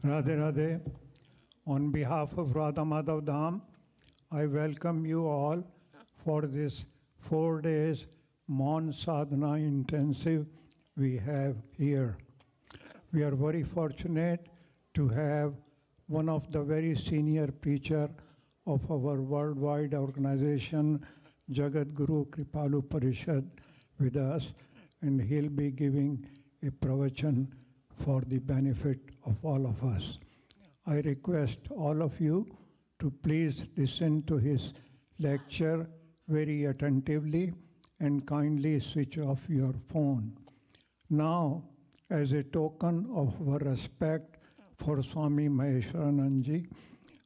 Radhe Radhe. On behalf of Radha Madhav Dham, I welcome you all for this 4 days Maun Sadhana intensive we have here. We are very fortunate to have one of the very senior preacher of our worldwide organization, Jagat Guru Kripalu Parishad, with us, and he'll be giving a pravachan for the benefit of all of us. I request all of you to please listen to his lecture very attentively and kindly switch off your phone. Now, as a token of our respect for Swami Maheshvaranand ji,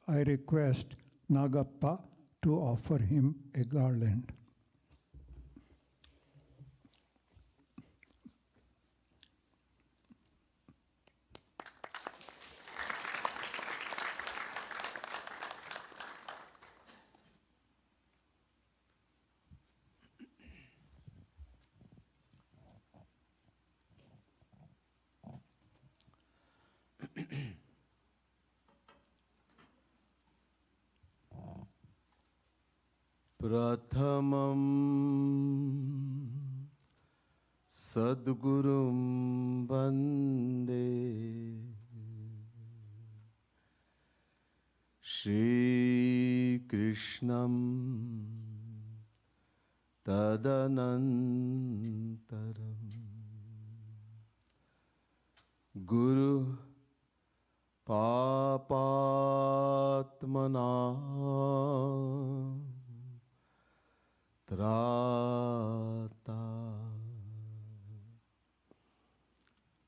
I request Nagappa to offer him a garland. Prathamam Sadgurum Bande Shri Krishnam Tadanantaram Guru Papatmana Trata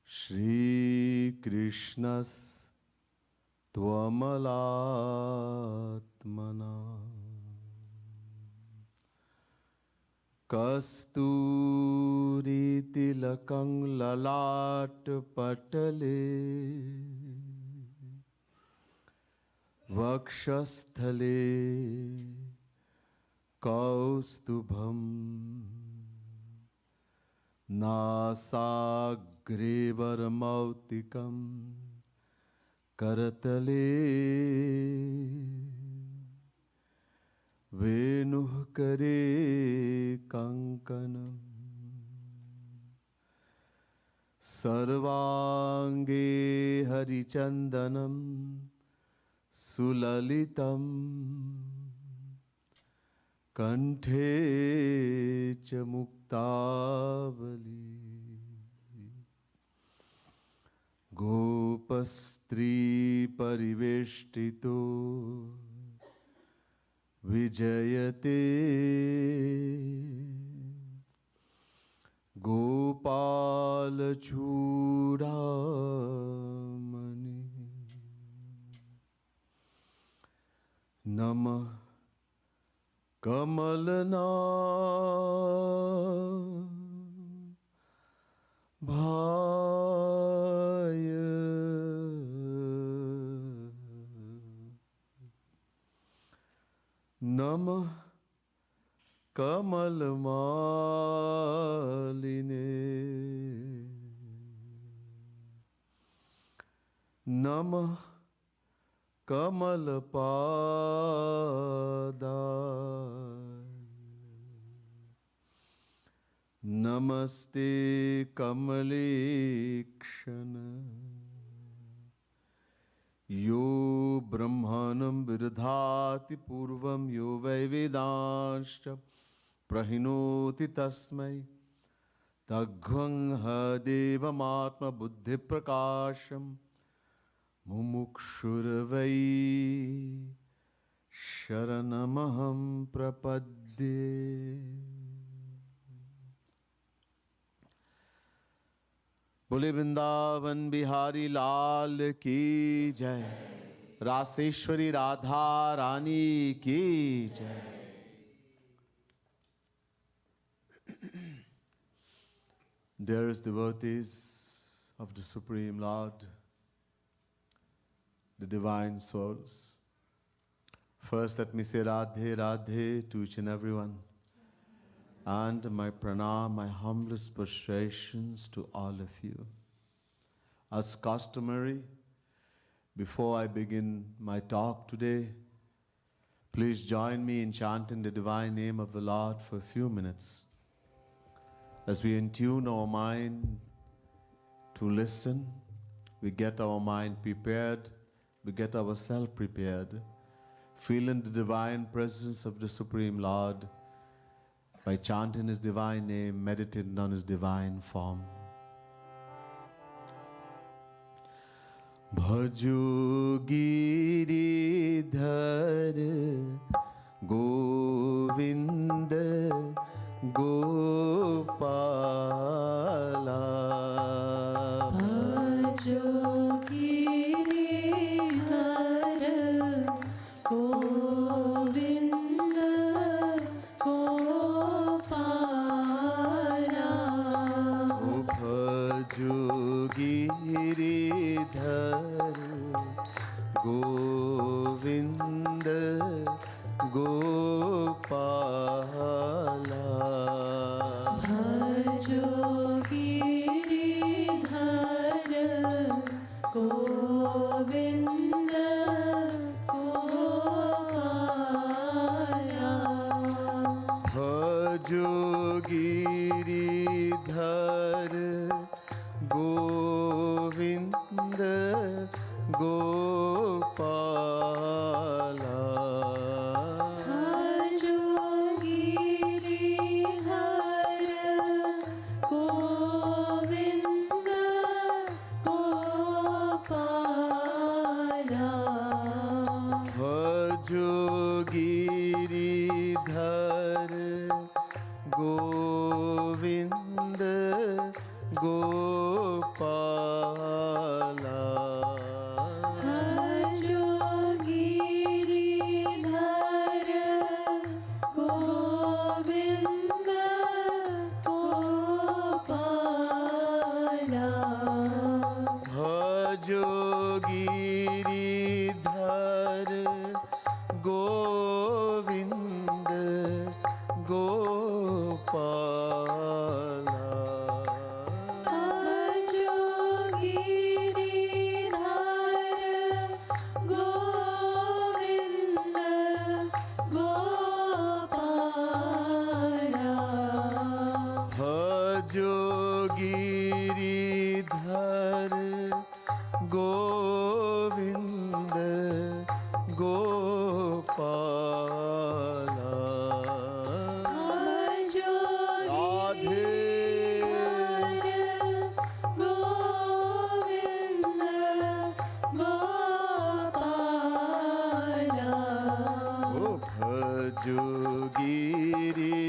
Shri Krishnas Tvamalatmana Kasturi Tilakang Lalat Patale Vakshasthale Kaustubham Nasagre Varamautikam Karatale Venuh Kare Kankanam Sarvange Harichandanam Sulalitam Kanthe cha muktavali Gopastri pariveshtito Vijayate Gopala Chudamani Namah Kamalana Bhaya Namah Kamalamaline Namah Kamalapada Namaste Kamalekshana Yo Brahmanam Virdhati Purvam Yo Vaivedanscha Prahinoti Tasmai Tagvang Hadevam Atma Buddhi Prakasham Mumukshurvai Sharanamaham Prapadye. बोले वृंदावन बिहारी लाल की जय, रासेश्वरी राधा रानी की जय। Dearest devotees of the Supreme Lord, the divine souls, first let me say Radhe Radhe to each and everyone, and my pranam, my humblest prostrations to all of you. As customary, Before I begin my talk today, please join me in chanting the divine name of the Lord for a few minutes as we attune our mind to listen. We get our mind prepared, we get ourselves prepared, feeling the divine presence of the Supreme Lord by chanting His divine name, meditating on His divine form. Bhajo Giridhar Govinda Gopala. Bhajo Giridhar Govinda Gopala. Bhajo Giridhar Govinda Gopala. Bhajo Giridhar Govinda Gopala. Bhajo Giridhar Govinda Gopala. Bhajo Giridhar Govinda Gopala. Bhajo Giridhar Govinda Gopala. Bhajo Giridhar Govinda Gopala. Bhajo Giridhar Govinda Gopala. Bhajo Giridhar Govinda Gopala. Bhajo Giridhar Govinda Gopala. Bhajo Radhe Govinda Gopala. Bhajo Giridhar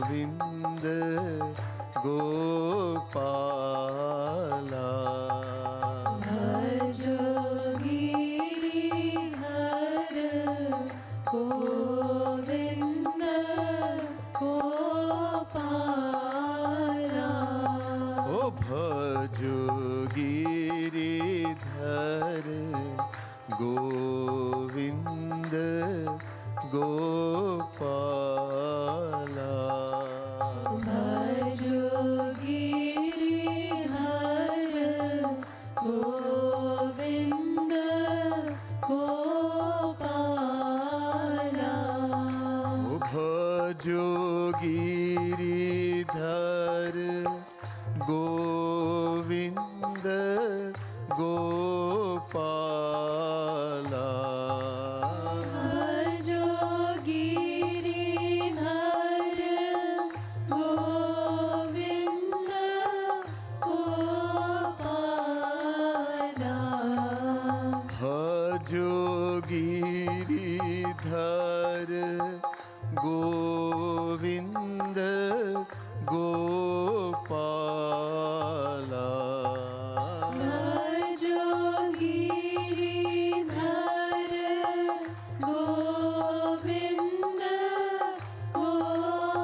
Govinda Gopala. Bhajo Giridhar Govinda Gopala. Bhajo Giridhar Govinda Gopala. Bhajo Giridhar Govinda Gopala. Bhajo Giridhar Govinda Gopala. Bhajo Giridhar Govinda Gopala. Bhajo Giridhar Govinda Gopala. Bhajo Giridhar Govinda Gopala.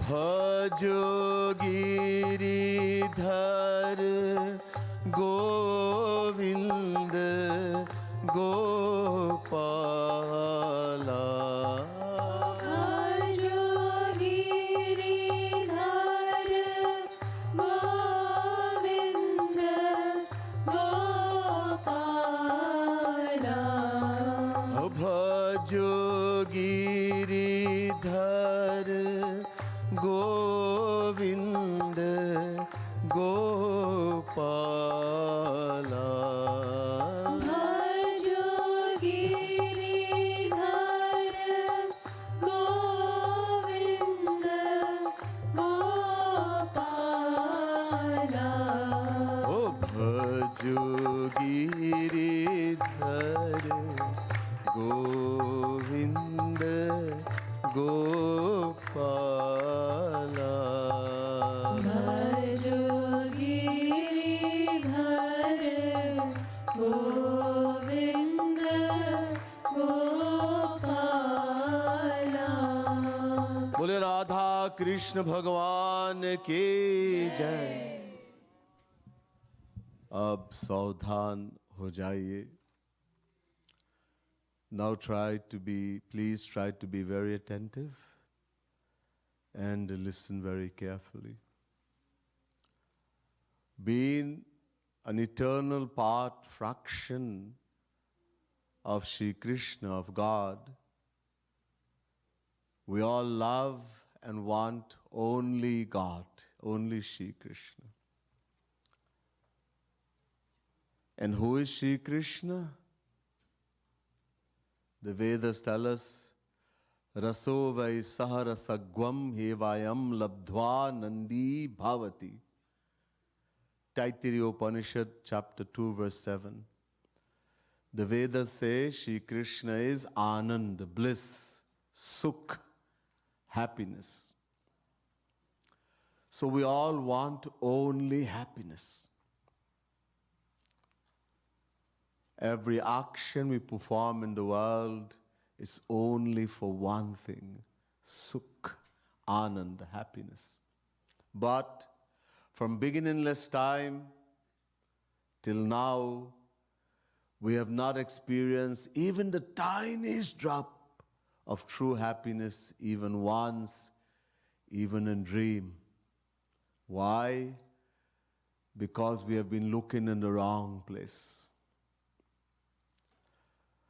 Bhajo Giridhar Govinda Gopala. Bhajo Giridhar Giridhar Govind Gopala भजो गिरिधर गोविंद गोपाला ओ भजो गिरिधर गोविंद गोपाला भजो गिरिधर गोविंद गोपाला बोले राधा कृष्ण भगवान की जय। अब सावधान हो जाइए। Now please try to be very attentive and listen very carefully. Being an eternal part, fraction of Shri Krishna, of God, we all love and want only God, only Shri Krishna. And who is Shri Krishna? The Vedas tell us, Raso vai saharasagvam hevayam labdhva nandi bhavati. Taittiriya Upanishad, chapter 2, verse 7. The Vedas say Shri Krishna is Anand, bliss, Sukh, happiness. So we all want only happiness. Every action we perform in the world is only for one thing, Sukh, Anand, happiness. But from beginningless time till now, we have not experienced even the tiniest drop of true happiness, even once, even in dream. Why? Because we have been looking in the wrong place.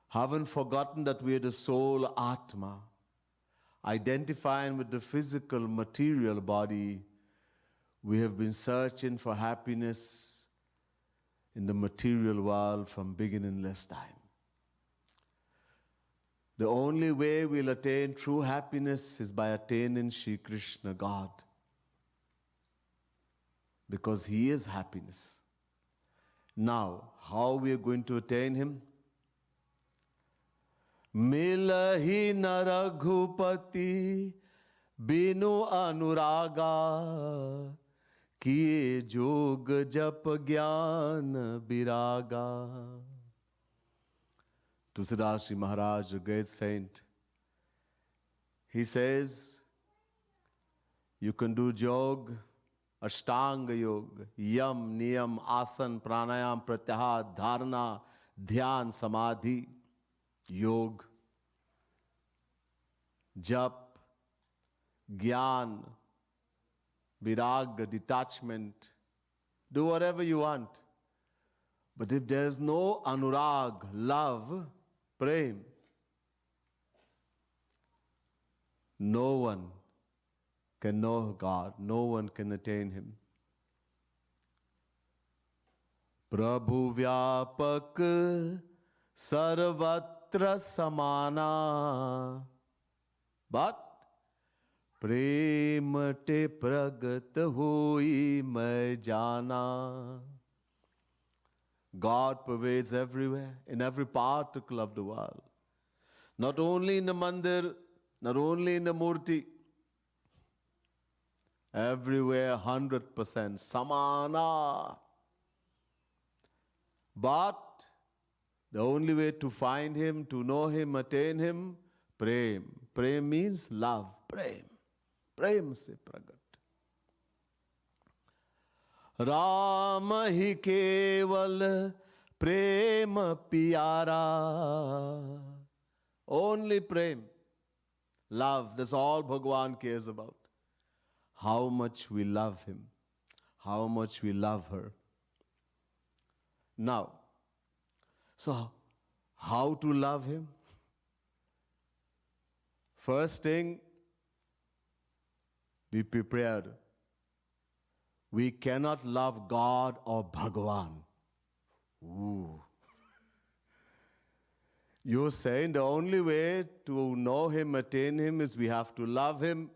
Haven't forgotten that we are the soul Atma, identifying with the physical, material body. We have been searching for happiness in the material world from beginningless time. The only way we'll attain true happiness is by attaining Shri Krishna, God, because He is happiness. Now, how we are going to attain Him? मिलहि न रघुपति बिनु अनुरागा किए जोग जप ज्ञान विरागा. Tusidasi Maharaj, a great saint, he says, you can do jog, ashtanga yoga, yam, niyam, asan, pranayam, pratyahar, dharana, dhyan, samadhi, योग, जप, ज्ञान, virag, detachment. Do whatever you want. But if there is no anurag, love, prem, no one can know God, no one can attain Him. Prabhu Vyapak Sarvat samana, but prem te pragat hui mai jana. God pervades everywhere, in every particle of the world. Not only in the mandir, not only in the murti, everywhere 100% samana. But the only way to find Him, to know Him, attain Him, prem. Prem means love. Prem. Prem se pragat. Ram hi keval prem pyara. Only prem. Love. That's all Bhagwan cares about. How much we love Him. How much we love her. Now, so, how to love Him? First thing, be prepared. We cannot love God or Bhagavan. Ooh. You're saying the only way to know Him, attain Him, is we have to love Him.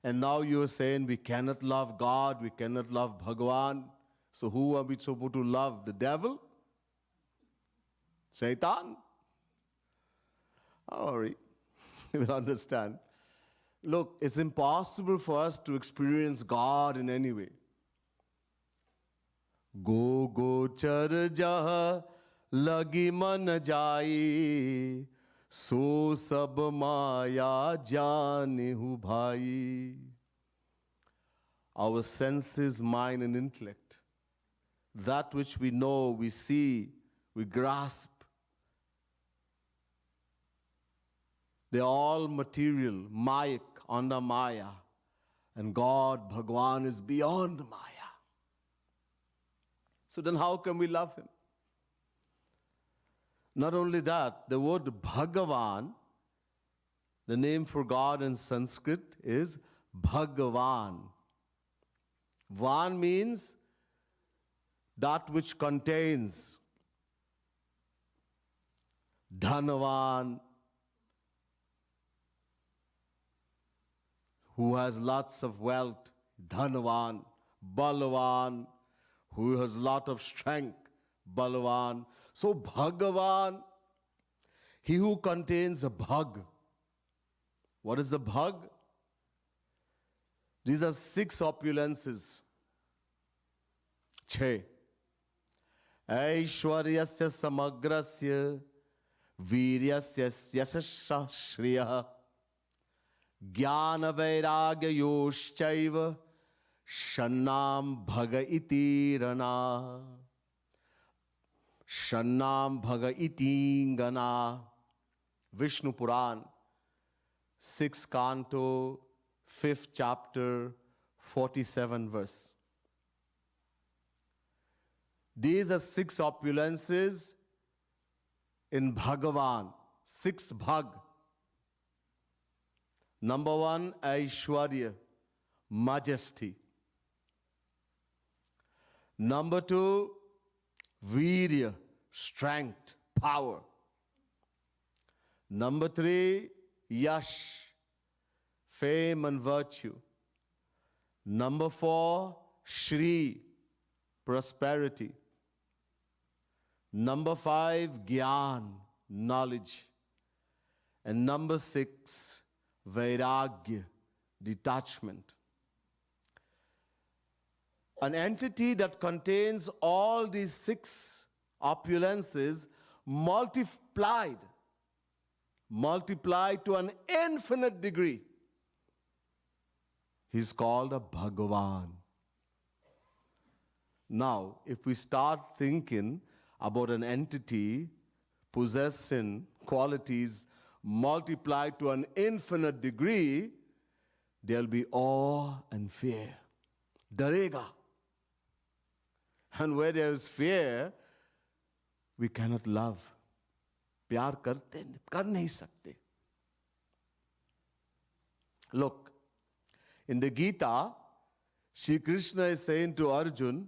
And now you're saying we cannot love God, we cannot love Bhagavan. So who are we supposed to love? The devil? Shaitan? Don't worry, you will understand. Look, it's impossible for us to experience God in any way. Go go char jah lagi man jai, so sab maya janehu bhai. Our senses, mind and intellect, that which we know, we see, we grasp, they're all material, mayak, under Maya. And God, Bhagwan, is beyond Maya. So then how can we love Him? Not only that, the word Bhagavan, the name for God in Sanskrit is Bhagavan. Van means that which contains. Dhanavan, who has lots of wealth, Dhanavan. Balavan, who has lot of strength, Balavan. So Bhagavan, he who contains a bhag. What is a bhag? These are 6 opulences. Chhe. Aishwaryasya samagrasya viryasya yasasya shriya Jnana vairagya yoshchaiva shannam bhaga iti rana. Shannam bhaga iti gana. Vishnu Puran, 6th canto, 5th chapter, 47 verse. These are 6 opulences in Bhagavan, 6 bhag. Number 1, Aishwarya, majesty. Number 2, Virya, strength, power. Number 3, Yash, fame and virtue. Number 4, Shri, prosperity. Number 5, Gyan, knowledge. And number 6, Vairagya, detachment. An entity that contains all these 6 opulences multiplied to an infinite degree. He's called a Bhagavan. Now, if we start thinking about an entity possessing qualities multiplied to an infinite degree, there'll be awe and fear. Darega. And where there is fear, we cannot love. प्यार करते कर नहीं सकते. Look, in the Gita, Shri Krishna is saying to Arjun,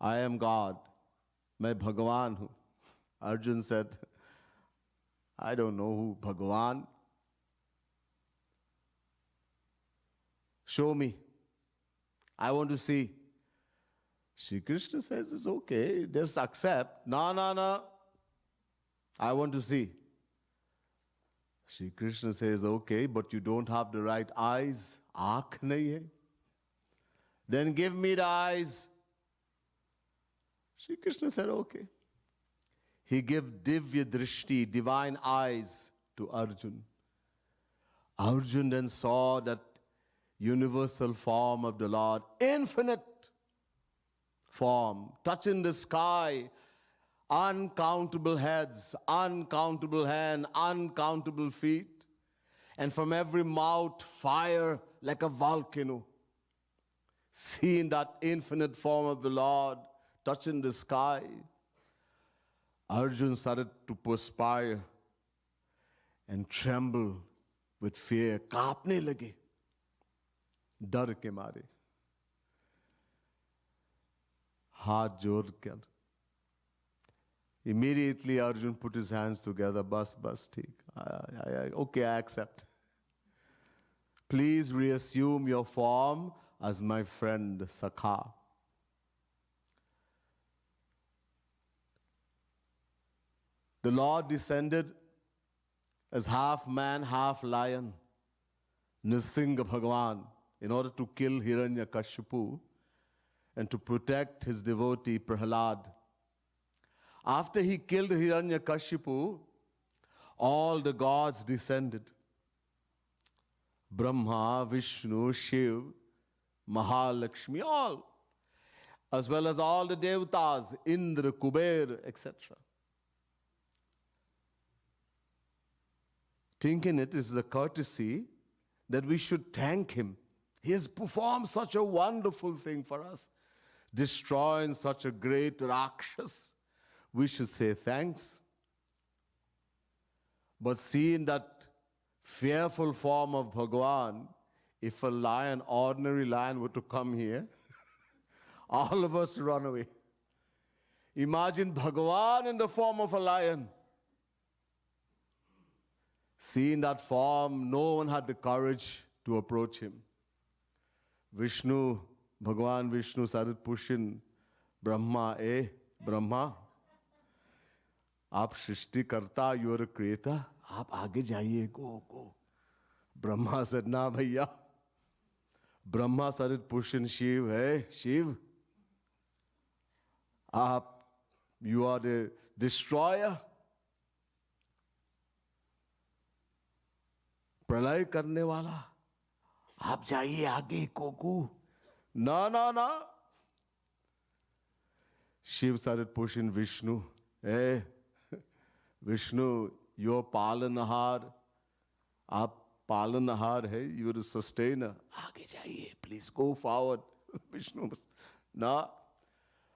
I am God, मैं भगवान हूँ. Arjun said, I don't know who Bhagavan. Show me. I want to see. Shri Krishna says, it's okay, just accept. No. I want to see. Shri Krishna says, okay, but you don't have the right eyes. Aankh nahi hai. Then give me the eyes. Shri Krishna said, okay. He gave divya drishti, divine eyes, to Arjun. Arjun then saw that universal form of the Lord, infinite form, touching the sky, uncountable heads, uncountable hands, uncountable feet, and from every mouth fire like a volcano. Seeing that infinite form of the Lord touching the sky, Arjun started to perspire. and tremble with fear. कांपने लगे डर के मारे. हाथ जोड़ कर. Immediately Arjun put his hands together. Bas, ठीक. Okay, I accept. Please reassume your form as my friend Sakha. The Lord descended as half man, half lion, Nrsimha Bhagavan, in order to kill Hiranyakashipu and to protect his devotee Prahlad. After he killed Hiranyakashipu, all the gods descended. Brahma, Vishnu, Shiv, Mahalakshmi, all, as well as all the devatas, Indra, Kuber, etc. Thinking it is a courtesy that we should thank him. He has performed such a wonderful thing for us, destroying such a great Rakshas. We should say thanks. But seeing that fearful form of Bhagavan, if a lion, ordinary lion, were to come here, all of us run away. Imagine Bhagavan in the form of a lion. Seeing that form, no one had the courage to approach him. Bhagavan Vishnu started pushing Brahma. Brahma, आप सृष्टि करता, you are a creator. आप आगे जाइए, go. Brahma said, ना भैया. Brahma started pushing Shiv. Hey, Shiv, you are the destroyer. प्रलय करने वाला. आप जाइए आगे, go. ना. Shiv started pushing Vishnu. Hey, Vishnu, you're Palanahar. आप पालनहार है, you're the sustainer. आगे जाइए, please go forward. Vishnu, nah.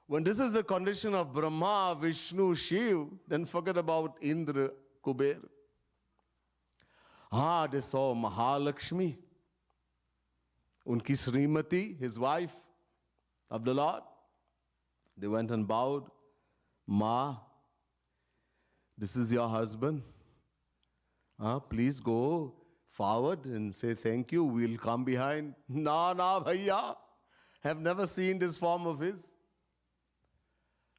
When this is the condition of Brahma, Vishnu, Shiv, then forget about Indra, Kuber. They saw Mahalakshmi, unki Srimati, his wife of the Lord. They went and bowed. Ma, this is your husband. Please go forward and say thank you. We'll come behind. Na, bhaiya. Have never seen this form of his.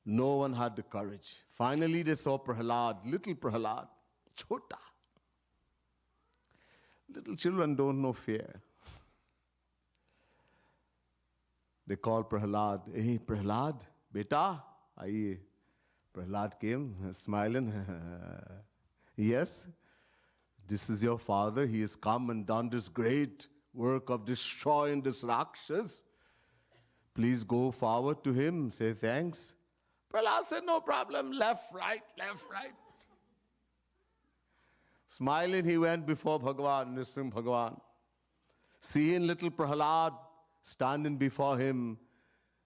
No one had the courage. Finally, they saw Prahlad, little Prahlad, chota. Little children don't know fear. They called Prahlad. Hey, Prahlad, beta, aiye. Prahlad came, smiling. Yes, this is your father. He has come and done this great work of destroying this Rakshas. Please go forward to him, say thanks. Prahlad said, no problem, left, right. Smiling, he went before Bhagavan, Nrsimha Bhagavan. Seeing little Prahlad standing before him,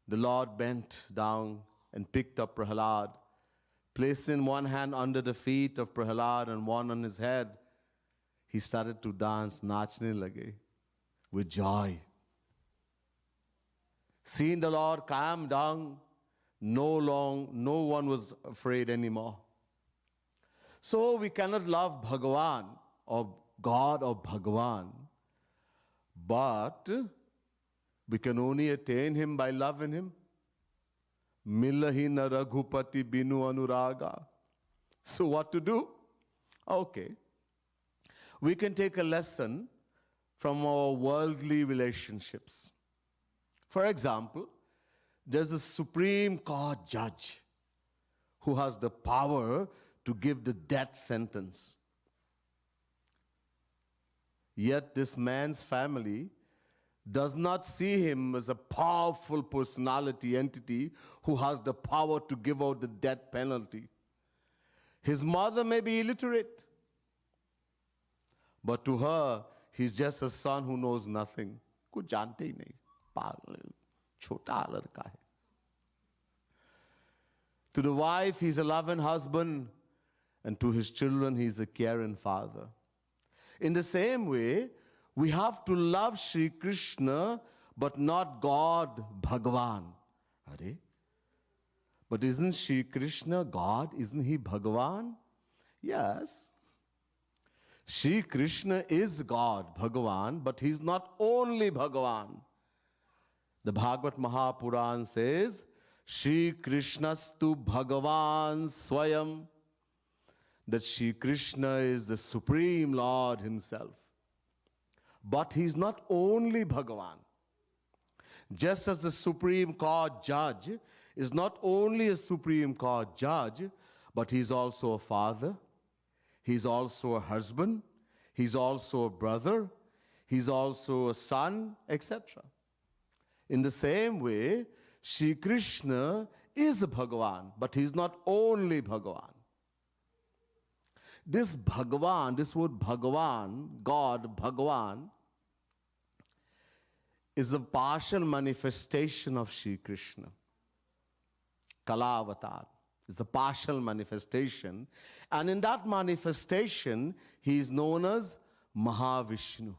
the Lord bent down and picked up Prahlad, placing one hand under the feet of Prahlad and one on his head. He started to dance, nachne lage, with joy. Seeing the Lord calm down, no one was afraid anymore. So we cannot love Bhagavan or God or Bhagavan, but we can only attain him by loving him. Milahi na raghupati binu anuraga. So what to do? Okay. We can take a lesson from our worldly relationships. For example, there's a Supreme Court judge who has the power to give the death sentence. Yet this man's family does not see him as a powerful personality entity who has the power to give out the death penalty. His mother may be illiterate, but to her, he's just a son who knows nothing. Kuch jante hi nahi. Chota ladka hai. To the wife, he's a loving husband, and to his children, he is a caring father. In the same way, we have to love Sri Krishna, but not God, Bhagavan. Are? But isn't Sri Krishna God? Isn't he Bhagavan? Yes. Sri Krishna is God, Bhagavan, but he's not only Bhagavan. The Bhagavad Mahapuran says, Sri Krishnastu Bhagavan Swayam, that Sri Krishna is the Supreme Lord himself. But he's not only Bhagavan. Just as the Supreme Court judge is not only a Supreme Court judge, but he's also a father, he's also a husband, he's also a brother, he's also a son, etc. In the same way, Sri Krishna is a Bhagavan, but he's not only Bhagavan. This Bhagavan, this word Bhagavan, God, Bhagavan, is a partial manifestation of Sri Krishna. Kalavatar is a partial manifestation. And in that manifestation, he is known as Mahavishnu.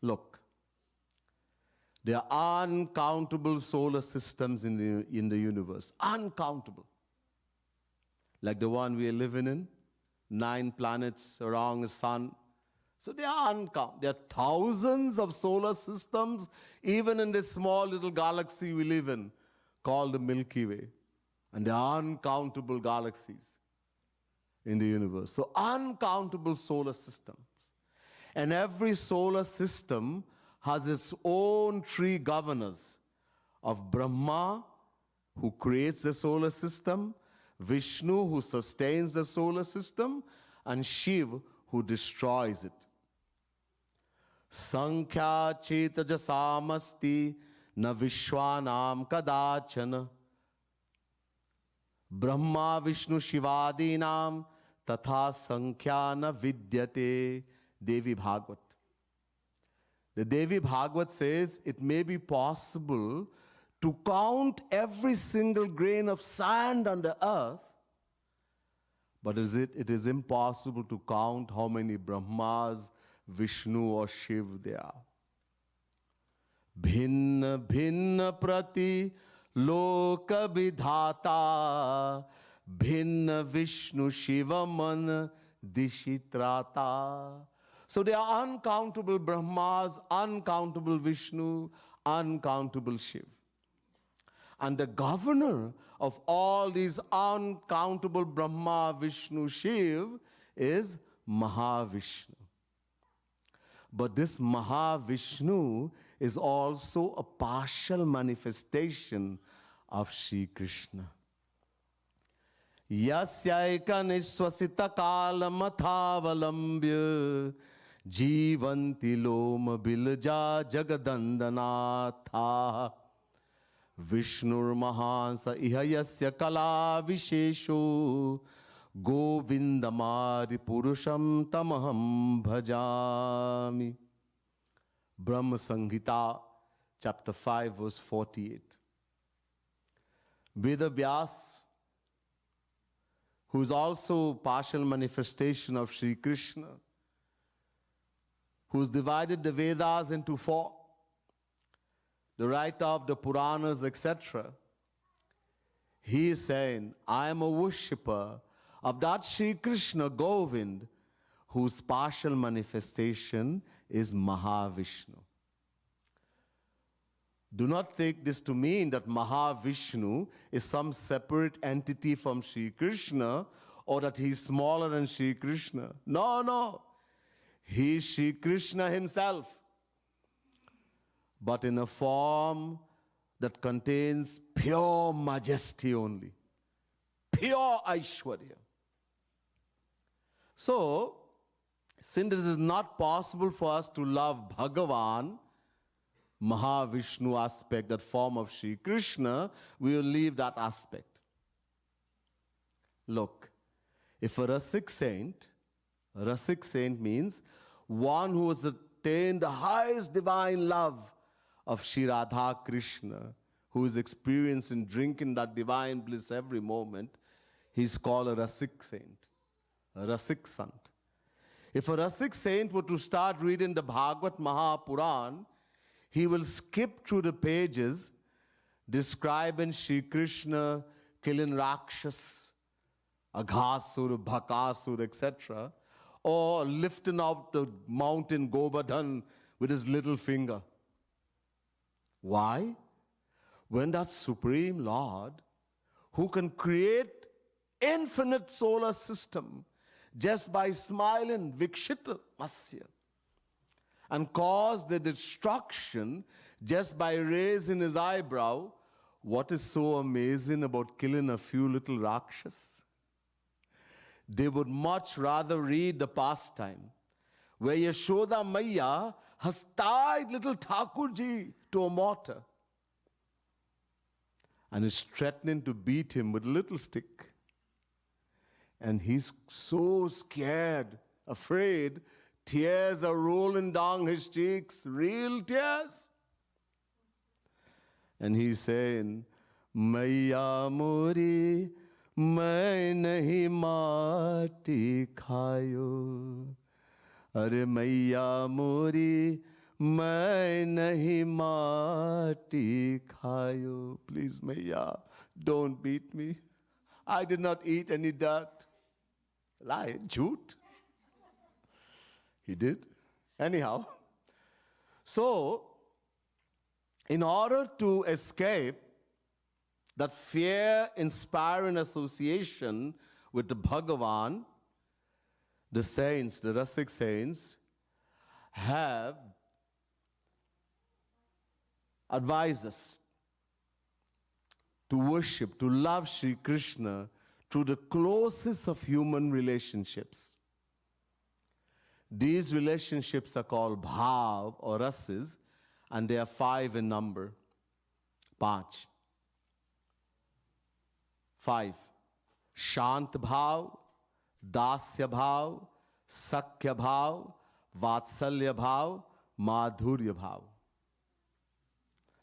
Look, there are uncountable solar systems in the universe. Uncountable. Like the one we are living in, 9 planets around the sun. So they are uncountable. There are thousands of solar systems, even in this small little galaxy we live in, called the Milky Way. And there are uncountable galaxies in the universe. So uncountable solar systems. And every solar system has its own 3 governors of Brahma, who creates the solar system, Vishnu, who sustains the solar system, and Shiv, who destroys it. Sankhya chetajasamasti na vishwanam kadachana Brahma Vishnu Shivadinam tatha sankhya na vidyate. Devi Bhagavad. The Devi Bhagavad says it may be possible to count every single grain of sand on the earth, but it is impossible to count how many Brahmas, Vishnu or Shiv there are. Bhinna bhinna prati loka vidhata bhinna Vishnu Shiva man dishitrata. So there are uncountable Brahmas, uncountable Vishnu, uncountable Shiv. And the governor of all these uncountable Brahma, Vishnu, Shiv is Mahavishnu. But this Mahavishnu is also a partial manifestation of Sri Krishna. Yasyaika niswasita kalamathavalambya jivanti loma bilja jagadandanatha Vishnur mahansa iha yasya kala vishesho govindamari purusham tamaham bhajami. Brahma Samhita, chapter 5, verse 48. Veda Vyas, who is also partial manifestation of Sri Krishna, who has divided the Vedas into 4, the writer of the Puranas, etc. He is saying, I am a worshipper of that Sri Krishna Govind, whose partial manifestation is Mahavishnu. Do not take this to mean that Mahavishnu is some separate entity from Sri Krishna, or that he is smaller than Sri Krishna. No, no. He is Sri Krishna himself, but in a form that contains pure majesty only, pure Aishwarya. So, since it is not possible for us to love Bhagavan, Mahavishnu aspect, that form of Sri Krishna, we will leave that aspect. Look, if a Rasik saint means one who has attained the highest divine love of Sri Radha Krishna, who is experiencing drinking that divine bliss every moment, he is called a Rasik saint. a Rasik Sant. If a Rasik saint were to start reading the Bhagavad Mahapuran, he will skip through the pages describing Sri Krishna killing Rakshas, Aghasur, Bhakasur, etc., or lifting up the mountain Govardhan with his little finger. Why? When that Supreme Lord, who can create infinite solar system just by smiling, Vikshita Masya, and cause the destruction just by raising his eyebrow, what is so amazing about killing a few little Rakshas? They would much rather read the pastime where Yashoda Maya has tied little Thakurji to a mortar and is threatening to beat him with a little stick. And he's so scared, afraid, tears are rolling down his cheeks, real tears. And he's saying, Maya Mori, main nahi maati khayo. Are Maya Mori, main nahi maati khayo. Please, Maya, don't beat me. I did not eat any dirt. Lie, jhoot. He did. Anyhow, so in order to escape that fear-inspiring association with the Bhagavan, the saints, the Rasik saints, have advised us to worship, to love Sri Krishna through the closest of human relationships. These relationships are called bhav or rases, and they are 5 in number. 5. 5. Shant bhav, dasya bhav, sakya bhav, vatsalya bhav, madhurya bhav.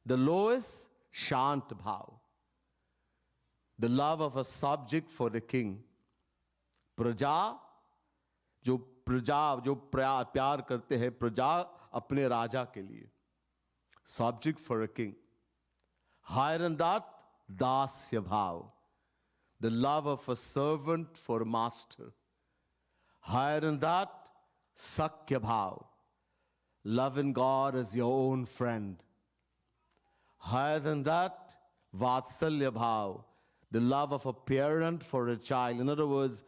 The lowest, shant bhav, the love of a subject for the king. Praja, जो प्यार करते हैं प्रजा अपने राजा के लिए. Subject for a king. Higher than that, dasya bhav, the love of a servant for a master. Higher than that, sakya bhav, loving God as your own friend. Higher than that, vatsalya bhav, the love of a parent for a child. In other words,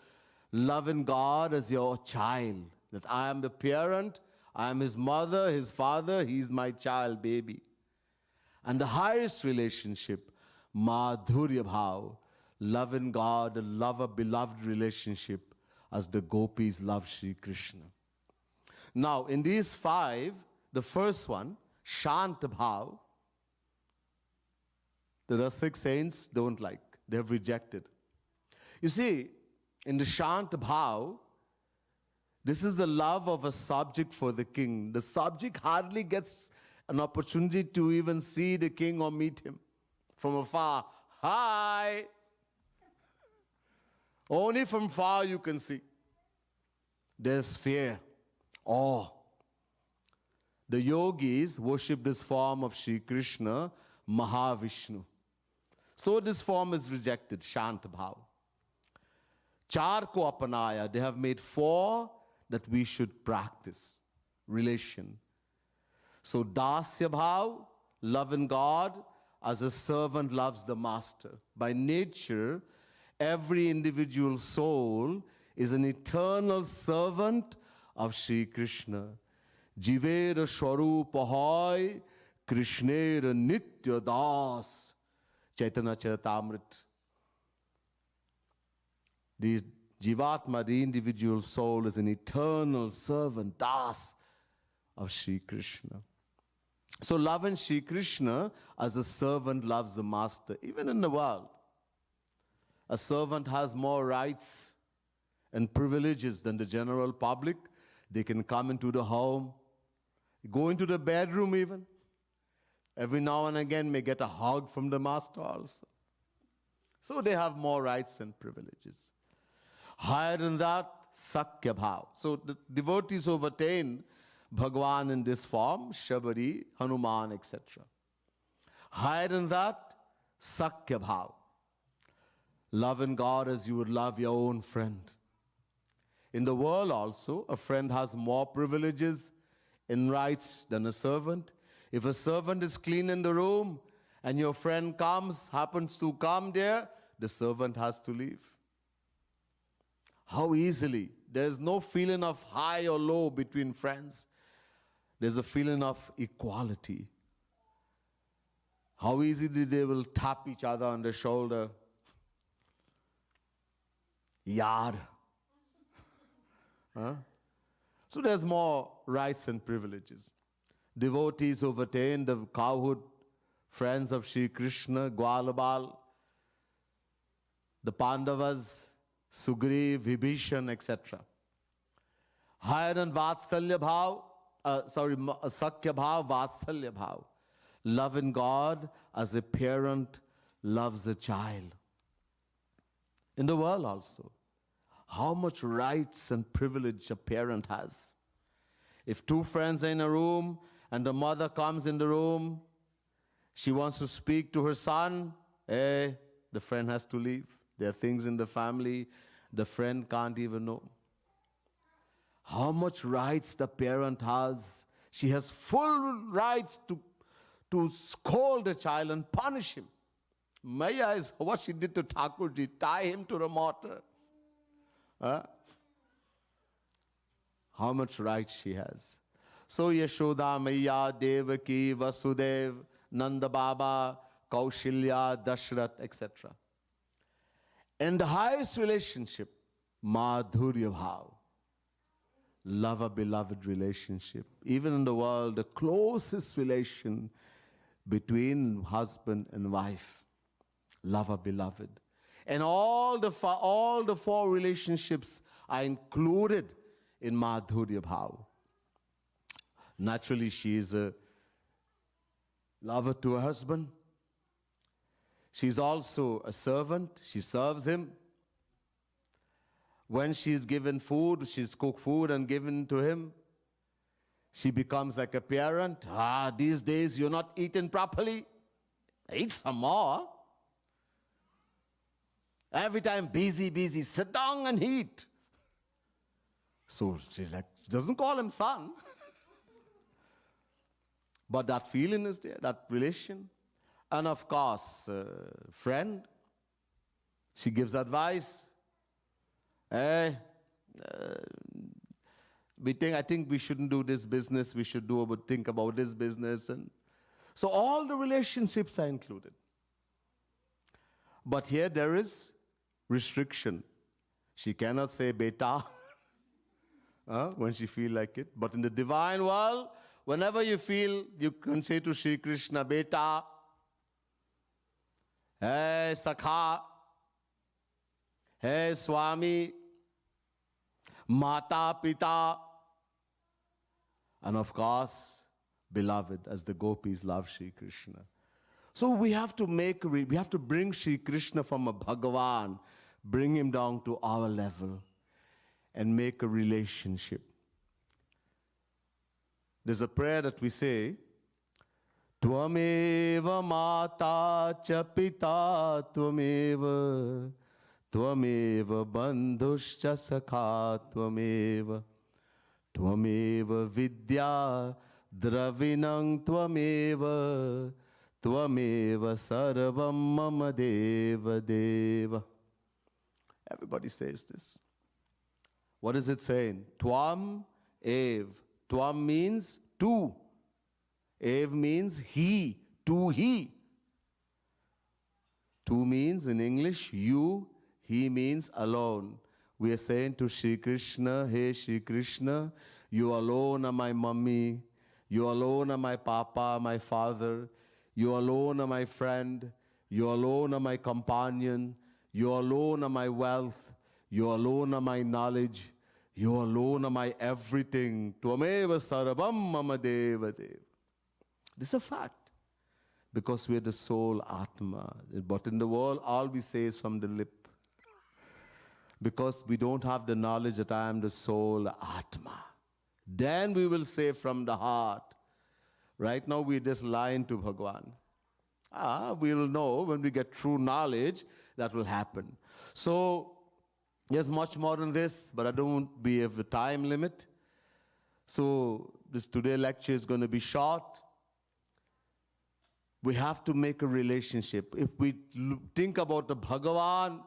loving God as your child. That I am the parent, I am his mother, his father, he's my child, baby. And the highest relationship, madhurya bhav, loving God, a lover, beloved relationship, as the gopis love Sri Krishna. Now, in these 5, the first one, shanta bhav, the Rasik saints don't like. They have rejected. You see, in the shanta bhav, this is the love of a subject for the king. The subject hardly gets an opportunity to even see the king or meet him from afar. Hi! Only from far you can see. There's fear, awe. The yogis worship this form of Sri Krishna, Mahavishnu. So this form is rejected, Shant Bhav. Char ko apanaya, they have made 4 that we should practice. Relation. So Dasya Bhav, loving God as a servant loves the master. By nature, every individual soul is an eternal servant of Sri Krishna. Jivera Swarupa hoy, Krishnera Nitya Das. Chaitanya Charitamrita. The Jivatma, the individual soul, is an eternal servant, Das, of Sri Krishna. So loving Sri Krishna as a servant loves the master. Even in the world, a servant has more rights and privileges than the general public. They can come into the home, go into the bedroom even. Every now and again may get a hug from the master also. So they have more rights and privileges. Higher than that, Sakya Bhav. So the devotees who have attained Bhagwan in this form, Shabari, Hanuman, etc. Higher than that, Sakya Bhav. Love in God as you would love your own friend. In the world also, a friend has more privileges in rights than a servant. If a servant is clean in the room and your friend happens to come there, the servant has to leave. How easily. There's no feeling of high or low between friends. There's a feeling of equality. How easily they will tap each other on the shoulder. Yar. Huh? So there's more rights and privileges. Devotees who have attained the cowhood, friends of Sri Krishna, Gwalabal, the Pandavas, Sugriv, Vibhishan, etc. Higher than Vatsalya Bhav, Sakya Bhav, Vatsalya Bhav. Love in God as a parent loves a child. In the world also, how much rights and privilege a parent has. If two friends are in a room and the mother comes in the room, she wants to speak to her son, the friend has to leave. There are things in the family the friend can't even know. How much rights the parent has. She has full rights to scold the child and punish him. Maya is what she did to Thakurji, tie him to the mortar. How much right she has. So Yashoda, Maya, Devaki, Vasudev, Nanda Baba, Kaushilya, Dashrath, etc. And the highest relationship, Madhurya Bhav. Love a beloved relationship. Even in the world, the closest relation between husband and wife. Love a beloved. And all the four relationships are included in Madhurya Bhav. Naturally, she is a lover to her husband. She's also a servant. She serves him. When she's given food, she's cooked food and given to him. She becomes like a parent. These days you're not eating properly. Eat some more. Every time busy, sit down and eat. So she doesn't call him son. But that feeling is there, that relation. And of course, friend, she gives advice. I think we shouldn't do this business, we should think about this business. And so all the relationships are included. But here there is restriction. She cannot say beta when she feels like it. But in the divine world, whenever you feel, you can say to Sri Krishna, beta, hey Sakha, hey Swami, Mata, Pita, and of course, beloved, as the gopis love Sri Krishna. So we have to bring Sri Krishna from a Bhagavan, bring him down to our level, and make a relationship. There's a prayer that we say, Tvameva mata cha pita tvameva, tvameva bandhuscha sakha tvameva, tvameva vidya dravinang tvameva, tvameva sarvam mama deva deva. Everybody says this. What is it saying? Tvam ev. Tvam means two. Ev means he, to he. Two means in English you, he means alone. We are saying to Sri Krishna, hey Sri Krishna, you alone are my mummy, you alone are my papa, my father, you alone are my friend, you alone are my companion, you alone are my wealth, you alone are my knowledge, you alone are my everything. Tvameva sarvam mama deva deva. This is a fact, because we are the soul Atma. But in the world, all we say is from the lip. because we don't have the knowledge that I am the soul, Atma. Then we will say from the heart. Right now we just lying to Bhagwan. We will know when we get true knowledge that will happen. So there's much more than this, but I don't be of the time limit. So this today lecture is going to be short. We have to make a relationship. If we think about the Bhagavan,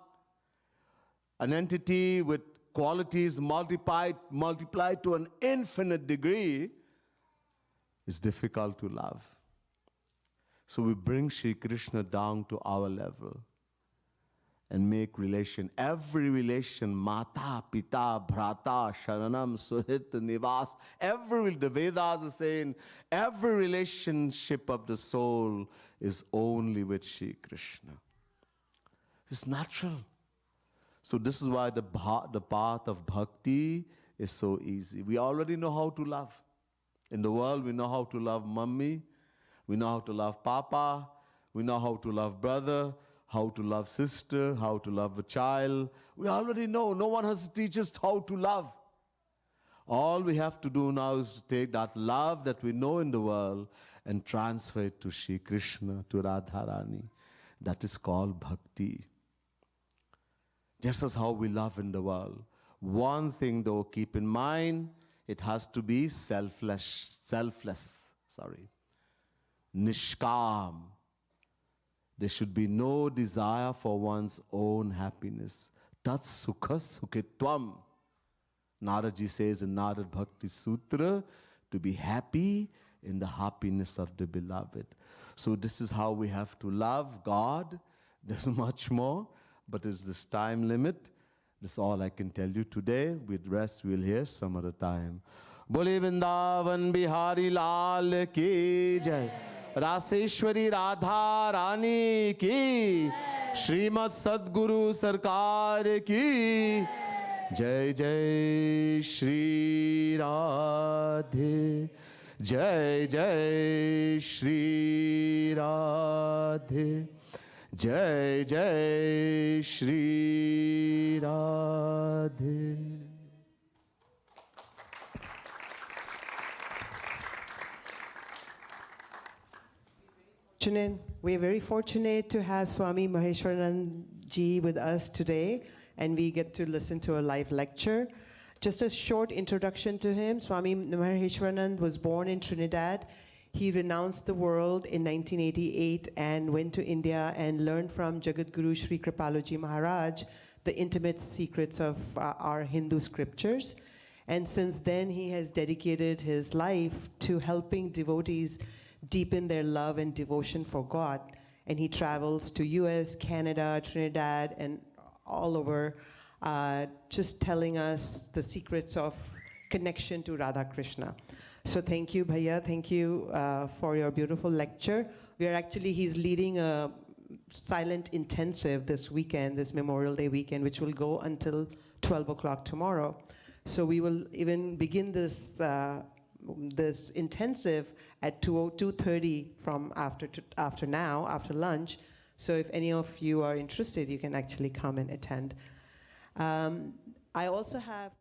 an entity with qualities multiplied to an infinite degree, it's difficult to love. So we bring Shri Krishna down to our level and make relation. Every relation, Mata, Pita, Bhrata, Sharanam, Suhit, Nivas, the Vedas are saying, every relationship of the soul is only with Shri Krishna. It's natural. So this is why the path of bhakti is so easy. We already know how to love. In the world, we know how to love mummy, we know how to love papa, we know how to love brother, how to love sister, how to love a child. We already know. No one has to teach us how to love. All we have to do now is to take that love that we know in the world and transfer it to Shri Krishna, to Radharani. That is called bhakti. Just as how we love in the world. One thing though, keep in mind, it has to be selfless, nishkam. There should be no desire for one's own happiness. Tat sukha sukhitvam. Naradji says in Narad Bhakti Sutra, to be happy in the happiness of the beloved. So this is how we have to love God. There's much more, but there's this time limit. That's all I can tell you today. With rest, we'll hear some other time. Bole Vrindavan Bihari Lal ki jai. Raseshwari Radha Rani ki. Srimad Sadguru Sarkar ki. Jai Jai Shri Radhe. Jai Jai Shri Radhe. Jai Jai Shri Radhe. We're very fortunate to have Swami Maheshvaranand ji with us today, and we get to listen to a live lecture. Just a short introduction to him. Swami Maheshvaranand was born in Trinidad. He renounced the world in 1988 and went to India and learned from Jagadguru Sri Kripaluji Maharaj the intimate secrets of our Hindu scriptures. And since then, he has dedicated his life to helping devotees deepen their love and devotion for God. And he travels to US, Canada, Trinidad, and all over, just telling us the secrets of connection to Radha Krishna. So thank you, Bhaiya. Thank you for your beautiful lecture. He's leading a silent intensive this weekend, this Memorial Day weekend, which will go until 12 o'clock tomorrow. So we will even begin this this intensive at 2:30 from after lunch. So if any of you are interested, you can actually come and attend. I also have